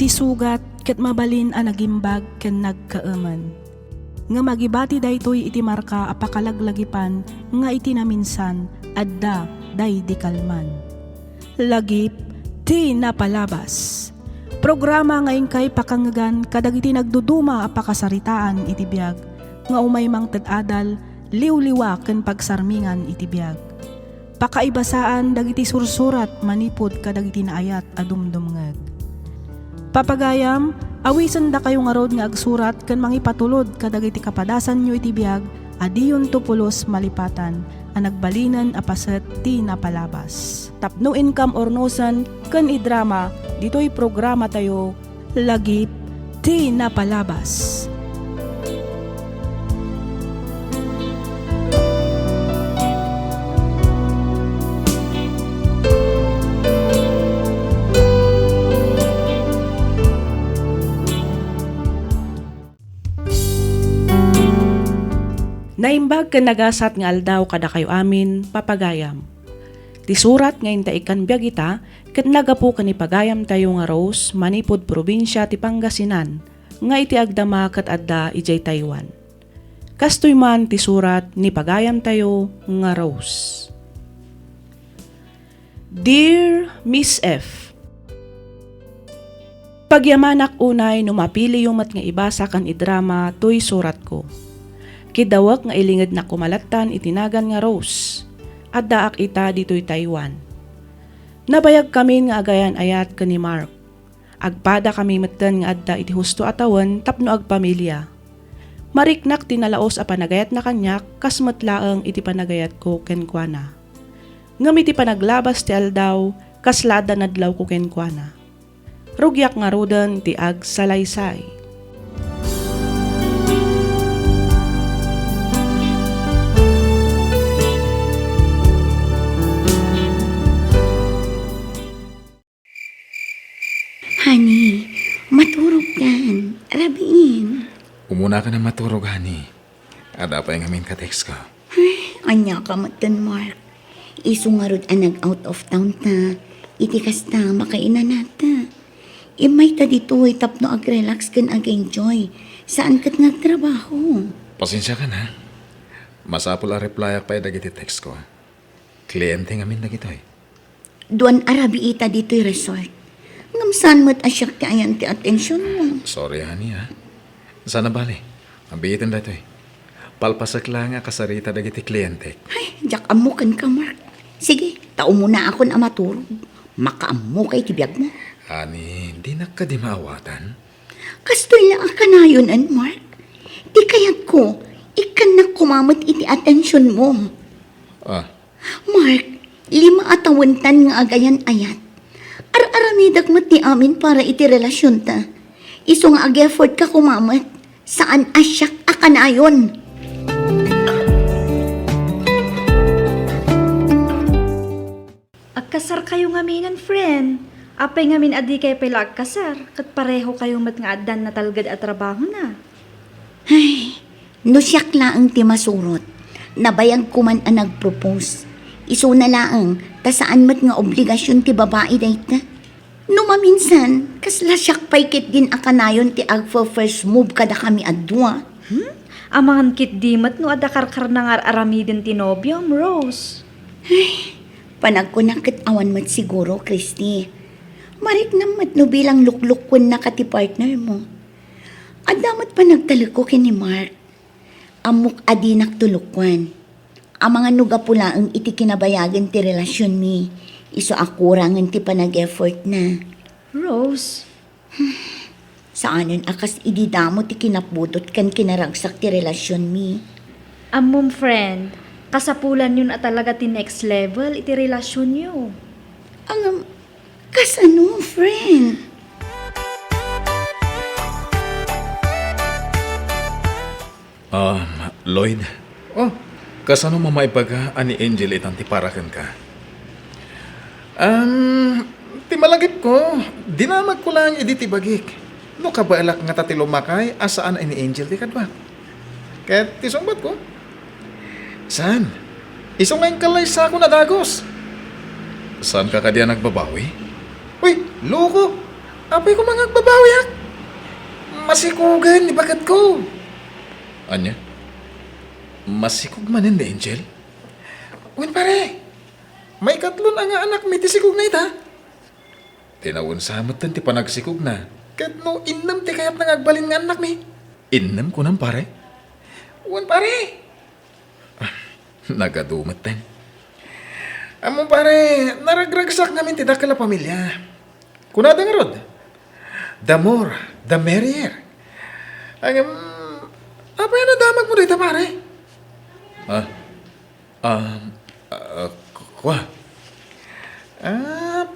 iti sugat ket mabalin a nagimbag ken nagkaaman. Nga magibati daytoy iti marka apakalaglagipan nga iti naminsan adda day di kalman. Lagip ti napalabas. Programa nga ingkay pakangagan kadagiti nagduduma a pakasaritaan iti biag nga umay mang ted-adal liwliwa ken pagsarmingan iti biag. Pakaibasaan dagiti sursurat manipod kadagiti naayat a dumdumngeg. Papagayam, awisen da kayo nga rod nga agsurat ken mangipatulod kadagiti kapadasan nyo iti biag adiyon tupulos malipatan a nagbalinan a paset ti napalabas. Tapno income or nosan ken idrama ditoy programa tayo lagip ti napalabas. Naimbag ken nagasat nga aldaw kada kayo amin papagayam. Ti surat nga intaikan biag ita ket nagapu ken ipagayam tayo nga Rose manipod probinsya ti Pangasinan nga iti agdama ket adda ijay Taiwan. Kastoy man ti surat ni pagayam tayo nga Rose. Dear Miss F, pagyamanak unay numapili yung mat nga ibasa kan idrama toy surat ko. Kidawak nga ilingid na kumalatan itinagan nga Rose, at daak ita dito'y Taiwan. Nabayag kami nga agayan ayat ka ni Mark. Agpada kami matan nga adda iti husto atawan tapno agpamilya. Mariknak tinalaos a panagayat na kanyak kasmatlaang iti panagayat ko kenkwana. Ngam iti panaglabas ti aldaw kaslada nadlaw ko kenkwana. Rugyak nga rodan ti ag salaysay. Honey, maturog kan. Rabiin. Umuna ka na maturog, honey. Ada pa yung amin ka-text ko. Ay, anya ka matan, Mark. Isungarod anag out of town ta. Iti kasta, makaina nata. Imay ta dito ay tapno ag-relax kan ag-enjoy. Saan kat nagtrabaho? Pasensya ka na. Masapol a replyak pa yung dagiti text ko. Kliyente ng amin na gito'y. Duan arabi ita dito'y resort. Ngamsan mo't asyak ti ayan ti atensyon mo. Sorry, honey, ha. Sana bali. Ang biyitin dito eh. Palpasak lang nga kasarita dagiti kliyente. Ay, jak amukan ka, Mark. Sige, tao muna ako na maturog. Makaamu kay tibiyag mo. Honey, di na ka di maawatan. Kastoy lang ka na yun, Mark. Di kayat ko, ikan na kumamot iti atensyon mo. Ah, Mark, 5 atawantan nga agayan ayat. Ar-aramidag mo ti amin para iti relasyon ta. Iso nga ag-effort ka kumamot. Saan asyak akanayon? Agkasar kayo ngaminan, friend. Apay ngamin adi kayo pala agkasar. Kat pareho kayo mat nga adan na talgad at trabaho na. Ay, no siyak laang ti masurot. Nabayag ko man ang nag-propose. Iso na laang, ta saan mat nga obligasyon ti babae dayta. No maminsan, kasla siyak paikit din akanayon ti agfo first move kada kami adwa. Amangan kit di mat no adakarkar na nga aramidin ti nobyom, Rose. Panagkunakit awan mat siguro, Christy. Marik na mat no bilang lukluk kun na kati partner mo. Adamat pa nagtaliko kini Mark. Amok adi naktulukwan. Ang mga nuga pula ang iti kinabayagan ti relasyon mi. Iso akurangan ti panag-effort na. Rose, Saanan akas ididamo ti kinapudot kan kinaragsak ti relasyon mi. amom friend, kasapulan yun at talaga ti next level iti relasyon nyo. Ang kasano, friend? Lloyd. Oh, kasano mamaibaga ani Angel itang tiparakan ka? Timalagip ko, dinamag ko lang iditibagik. No kabalak nga tatilumakay, asaan ay ni Angel ti kadwa? Kaya tisongbat ko. Saan? Isong ngayong kalay sa ako na dagos. Saan ka kadiya nagbabawi? Uy, loko! Apay ko mga babawi ha. Masikugan ni bagat ko. Anya? Masikog man ni Angel? Uwan pare, may katlon ang anak may tisikog na ita. Tinawon sa amatan ti panagsikog na. Kat no innam ti kayat nangagbalin nga anak mi. Innam ko nang pare. Uwan pare. Nagadumat ten. Amo pare, naragragsak namin ti dakala pamilya. Kunada nga rod. The more, the merrier. Ang, apa yan ang damag mo dito pare? Kwa?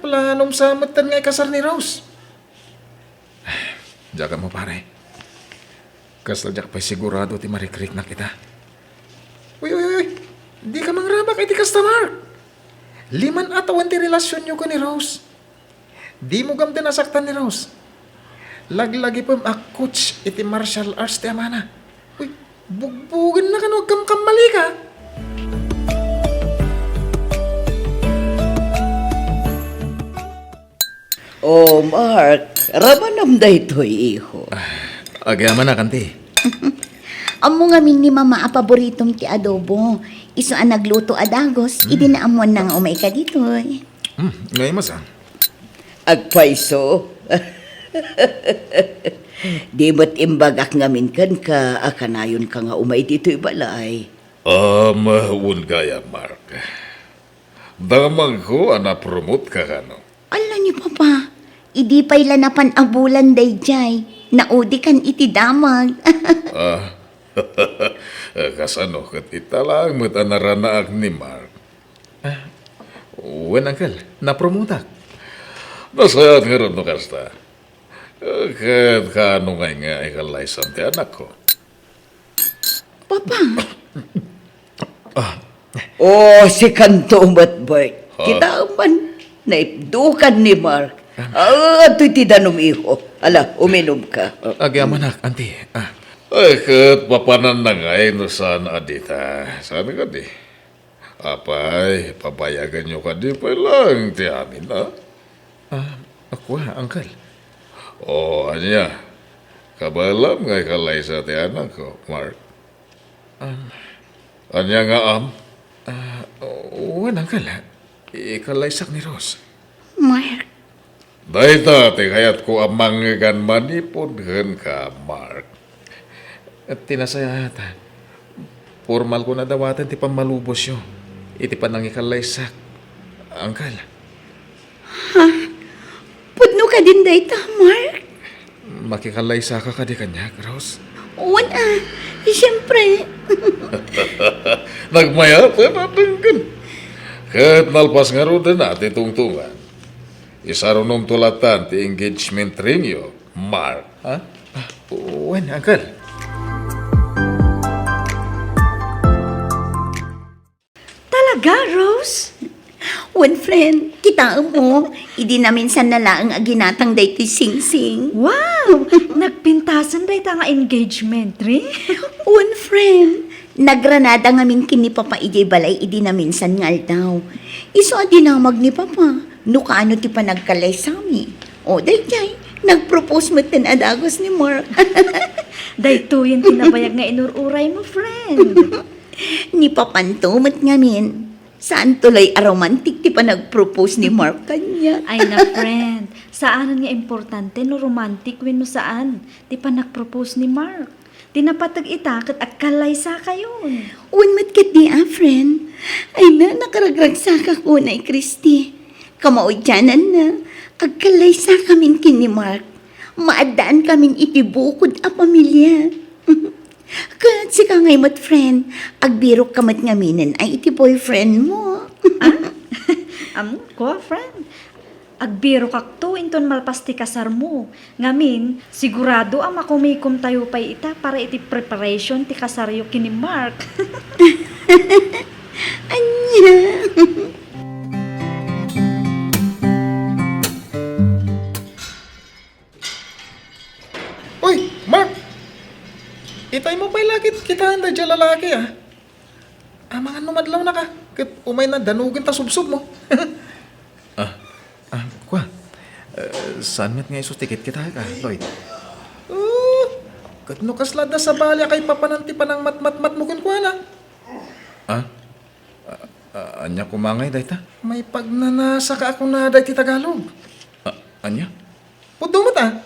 Planom sa matan nga ikasar ni Rose. Jaga mo pare. Kasladyak pa'y sigurado ti marikrik na kita. Uy. Di ka mangrabak iti customer. 5 atawan ti relasyon nyo ko ni Rose. Di mo gamte nasaktan ni Rose. Laglagi pa'y coach iti martial arts ti amana. Uy, bugbugan na ka no, kamali ka. Oh, Mark, ramanam da ito'y iho. Agyaman na kanti. Amo nga min ni mama a paboritong ti adobo. Iso ang nagluto adagos, idinaamuan nang umay ka dito. Ngayon masang. Agpaiso. Di ba't imbagak ngamin kan ka, akanayon ka nga umay dito'y balay. Mahun gaya, Mark. Damang ko, promote ka kano. Ala ni Papa, idi pa'y lanapan abulan day jay, naudi kan iti damag. Kasano, kat italang mo't anaranaak ni Mark. Wen, Uncle, napromotak. Nasayat nga rin no kasta. Kat kano nga ikalaysan ti anak ko. Papa. Oh, si Kanto Matbay. Kita man, naipdukan ni Mark. Ito'y tidanom iho. Ala, uminom ka. Agyaman auntie. Ay, kat papanan na nga no saan adita. Saan ka di? Apay, papayagan nyo ka di pa lang ti amin, ha? Ako Uncle. Anya. Kabalam nga ikalay sa ti anak ko, Mark. Anya nga, Uncle, ikalaisak ni Rose. Mark. Dahil dati kaya't ko amang gan manipod ka, Mark. At tinasayatan. Formal ko na dawatan ti pamalubos yun. Iti pa nang ikalaysak. Uncle. Pudno ka din day ta, Mark. Makikalaysa ka di kanya, Rose. Uwan siyempre. Nagmayat na natin. Kahit nalpas nga ro din natin tungtungan. Isarunom tulatan ti engagement ring yo, Mark. When, Uncle? Talaga, Rose? One friend, kita mo, idi namin sa nalaang aginatang day ti sing-sing. Wow! Nagpintasan day ta nga engagement ring? One friend, nagranada ngamin kini Papa ijay balay idi namin san ngal daw. Iso adinamag ni Papa, no kaano ti pa nagkalay sami. O dayjay, nagpropose mo tin adagos ni Mark. Dayto yung tinabayag nga inururay mo, friend. Ni papantumat ngamin. Saan tuloy aromantik ti pa nag-propose ni Mark kanya? Ay na, friend. Saan nga importante no romantic when no saan? Di pa nag-propose ni Mark. Tinapatag itakat at kalaysa kayon. Unmat kat di friend. Ay na, nakaragragsa ka ko na Christy. Kamaudyanan na. Agkalaysa kamin kin ni Mark. Maadaan kamin itibukod a pamilya. Kat si kangay mat friend, agbiro kamat ngaminin ay iti boyfriend mo. Ko, friend. Agbiro kakto inton malpasti kasar mo. Ngamin, sigurado ang makumikom tayo pa'y ita para iti preparation ti kasaryo kini Mark. Anya. Uy, Mark! Itay mo pa'y lakit kita handa dyan lalaki, mga numadlaw na ka. Kat umay na danugin ta subsub mo. Kwa, Saan met nga iso tiket kita ka, Lloyd? Katno kaslada sa balya kay papananti pa ng mat-mat-mat mo kun kuana. Ah? Anya kumangay day ta? May pagnanasa ka ako na day ti Tagalog. Anya? Pudo mo ta?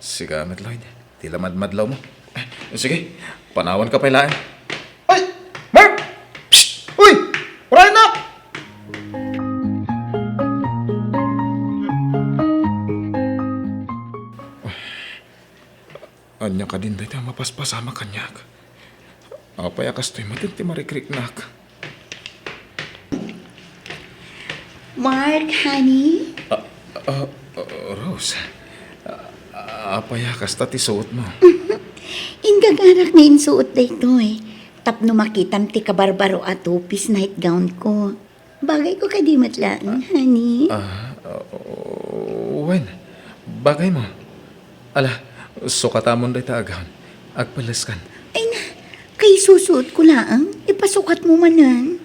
Sigamet, Lloyd. Tila madmadlaw mo. Sige, panawan ka pailaan. Ay! Mark! Psst! Uy! Uray na! Anya ka din day ta mapaspasama kanyak. Apay akas to'y matinti marikrik-nak. Mark, honey? Rose, apay akas tati suot mo. Ingagarak na insuot da ito eh. Tapno makitam ti kabarbaro at upis night gown ko. Bagay ko kadimat lang, honey. Wen, bagay mo. Ala, sukatamon day ta agaw. Agpalaskan. Ay na, kay susuot ko lang. Ipasukat mo manan.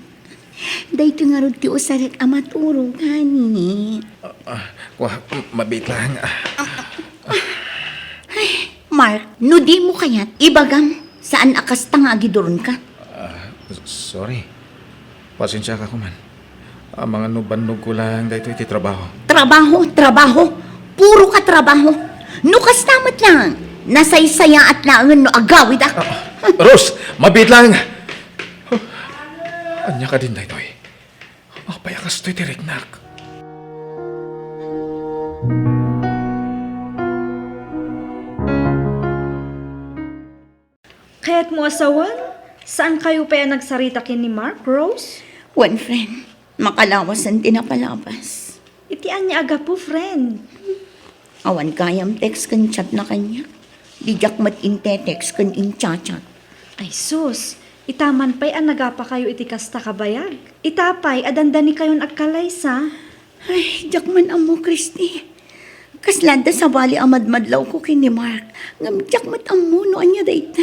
Dahito nga rin ti usarik amaturog, honey. Mabit lang. Mark, no di mo kaya't ibagam saan akas tanga gidoron ka? Sorry. Pasensya ka kuman. Ang mga nubanog ko lang dahito iti trabaho. Trabaho. Puro ka trabaho. Nukas tamat lang. Nasaysaya at langan no agawid ah. Rose, mabit lang. Anya ka din dahito eh. Payakas to'y tiriknak. Kaya't mo asawan? Saan kayo pa yan nagsarita kin ni Mark, Rose? One friend, makalawas ang tinapalabas. Itian niya aga po, friend. Awan kayam text kan chat na kanya. Dijak mat inte text kan in chat. Ay sus, itaman pa'y nagapa kayo iti kasta kabayag. Itapay, adandani kayon agkalaysa. Ay, jakman amo, Christy. Kaslada sa bali amadmadlaw ko kini Mark. Ngam jakmat amo no anya dayta.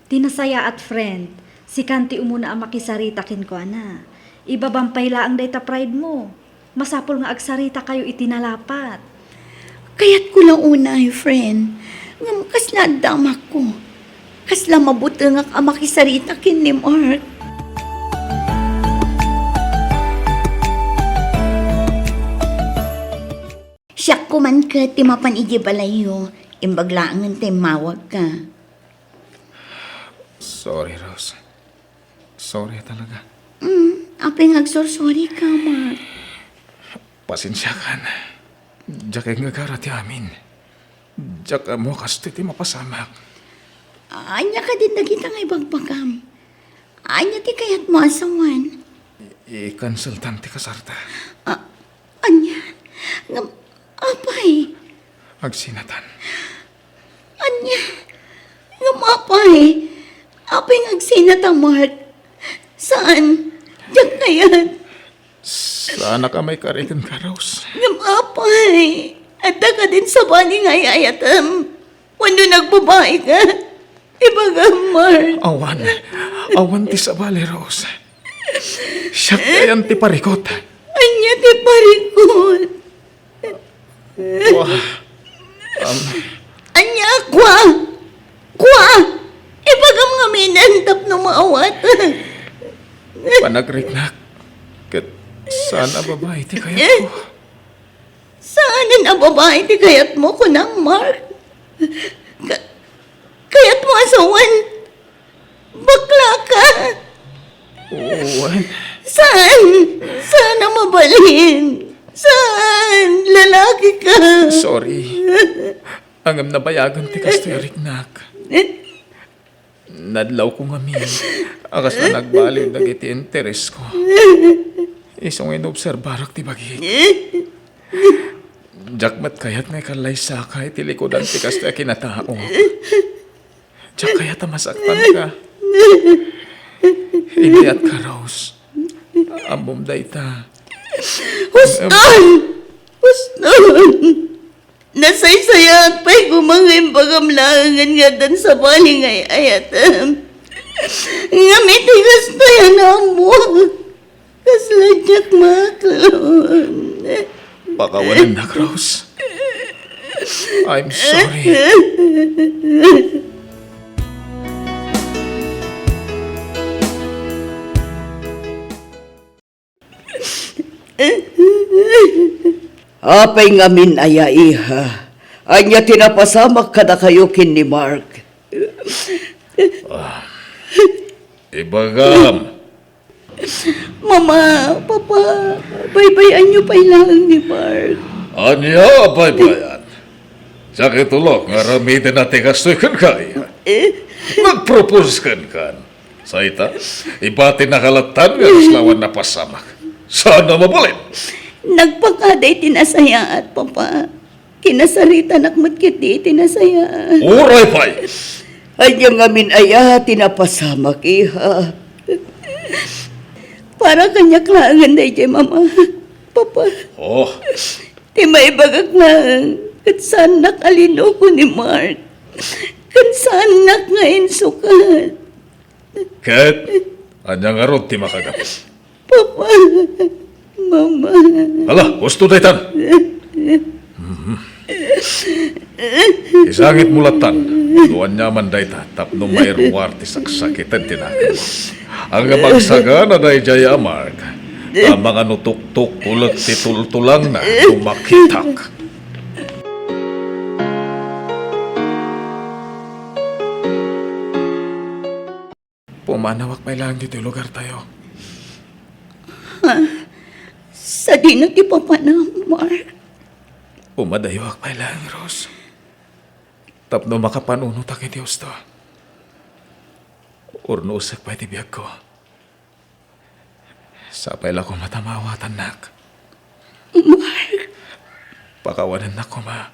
Tinasaya at friend, si Kanti umuna ang makisarita kin ko ana. Ibabampay laang dayta pride mo. Masapol nga agsarita kayo itinalapat. Kaya't ko lang una, friend. Ngam kaslada ko. Kasla mabuti nga ka makisarita kin ni Mark. Siya ko man ka timapan igibalayo. Imbaglaan ng timawag ka. Sorry, Rose. Sorry talaga. Apeng agsorsorry ka, Mark. Pasensya ka na. Diyak ay ngagarati amin. Diyak mo kasto iti mapasamak. Anya ka din nagita nga ibagbagam. Anya ti kayat mo asawan. I-cancel tan ti kasarta. Anya, ngam, apay. Agsinatan. Anya, ngam apay. Apay agsinata, Mark. Saan? Diyak kayat. Sana ka may karikan ka, Rose. Ngam apay. At ka din sa bali nga ayatam. Wando nagbabae ka. Ibagam, Mark. Awan ti sa bali, Rose. Siya kayan ti parikot. Anya ti parikot. Wah, Anya, kwa. Ibagam nga minantap no maawat. panagriknak. Kat sana babae ti kayat ko. Saan na babae ti kayat mo kunang Mark? Kayat mo asawan? Bakla ka? Uwan. Saan? Saan na mabalin? Saan? Lalaki ka? Sorry. Angam na bayagan ti kasto riknak. Nadlaw ko nga min. Akas na nagbaliw dagiti interes ko. Isong inobserbarak ti bagi. Jakmat kayat nga kalay sakay ti likodan ti kasto kinatao. Jak kayat masaktan ka. Iniyat ka, Rose. Ambom dayta. Huston! Nasaysayat pa'y gumangin pagamlangan nga dan sa bali ngay ayatam. Nga may tigas na yan mo. Kasladyak maklon. Pakawanan na, Rose. I'm sorry. Apay ngamin aya iha. Anya tinapasamak kada kayo kin ni Mark. Ibagam. Mama, Papa, baybayan niyo pa ilang ni Mark. Anya, baybayan. Sa kitulok, nga ramitin na tigastoy kan kaya. Nag-propose kan. Sa ita, ibati na kalatan nga slawan na pasamak. Sana mabulit. Nagpakaday tinasaya at Papa. Kinasarita nakmatkit di tinasaya. Uray pay. Anya ngamin aya tinapasamak iha. Para kanya klangan day jay Mama. Papa, Oh, di may bagak lang. Kat saan nakalino ko ni Mark. Kat saan nga insukat. Ket, anya nga ron ti makagapos. Papa, Mama. Hala, gusto daytan. Isangit mulatan, duwan nyaman dayta, tapno mairwar ti saksakitan tinakan. Ang magsaga na day jaya Mark, ang mga nutuk-tuk ulat ti tultulang na tumakitak. Pumanawak may lang dito lugar tayo. Sa di na ti Papa na, Mark. Umadayawak may lang, Rose. Tapno makapanuno ta kay Diyos to. Urno usak pa itibiyag ko. Sapay lang ko matamawatan, nak. Mark, Pakawanan na ko, ma.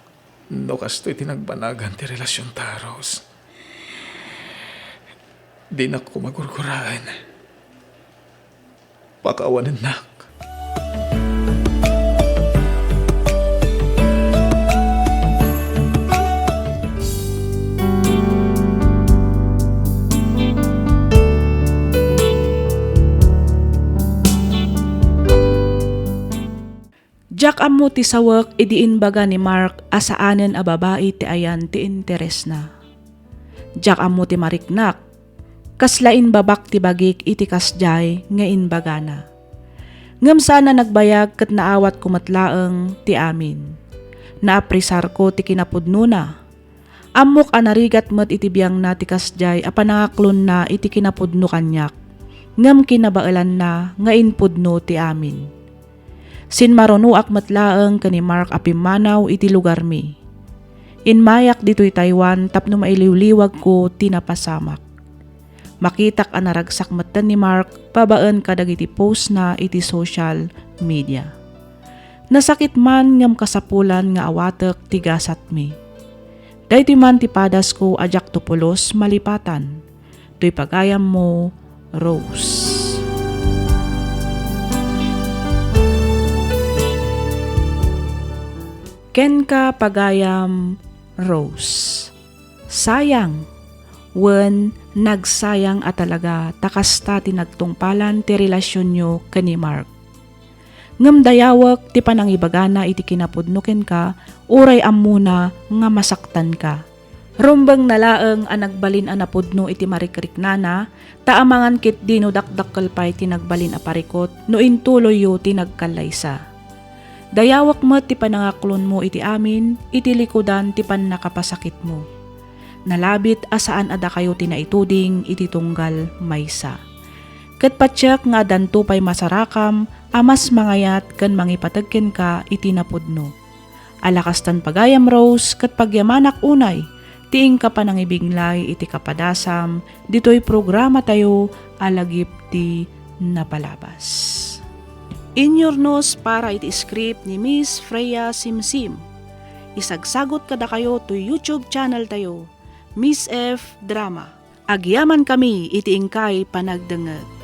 No kasto'y tinagbanagan ti relasyon ta, Rose. Di na ko magurguraan. Pakawanan, nak. Jack amo ti sawak idiin baga ni Mark asaanen a babae ti ayan ti interes na. Jack amo ti mariknak, kaslain babak ti bagik iti kasjay nga inbaga na. Ngam sana nagbayag kat naawat kumatlaeng ti amin. Naaprisar ko ti kinapudno na. Amok anarigat met iti biyang na ti kasjay a panangaklon na iti kinapudno kanyak. Ngam kinabailan na nga inpudno ti amin. Sinmarunuak matlaeng kani Mark apimanaw iti lugar mi. Inmayak dito'y Taiwan tapno mailiwliwag ko tinapasamak. Makitak anaragsak matan ni Mark pabaan kadag iti post na iti social media. Nasakit man ngam kasapulan nga awatek tigasat mi. Dayti man ti padas ko ajak tupulos malipatan. To'y pagayam mo, Rose. Ken ka pagayam, Rose. Sayang, wen nagsayang at talaga takasta tinagtungpalan ti relasyon nyo kani Mark. Ngam dayawak ti panangibagana iti kinapudnuken ka, uray amuna nga masaktan ka. Rumbang nalaeng anagbalin anapudno iti marikriknana, taamangan kit dino dakdakkel pay tinagbalin aparikot, no intuloy yo tinagkalaysa. Dayawak mo ti panangaklon mo iti amin, iti likodan ti panakapasakit mo. Nalabit asaan ada kayo tinaituding iti tunggal maysa. Ket patsyak nga danto pay masarakam, amas mangayat ken mangipatagken ka iti napudno. Alakastan pagayam Rose, ket pagyamanak unay, tiing ka panangibiglay iti kapadasam, dito'y programa tayo alagip ti napalabas. In your nose para iti script ni Miss Freya Simsim. Isagsagot kada kayo to YouTube channel tayo, Miss F Drama. Agyaman kami iti ingkay panagdengeg.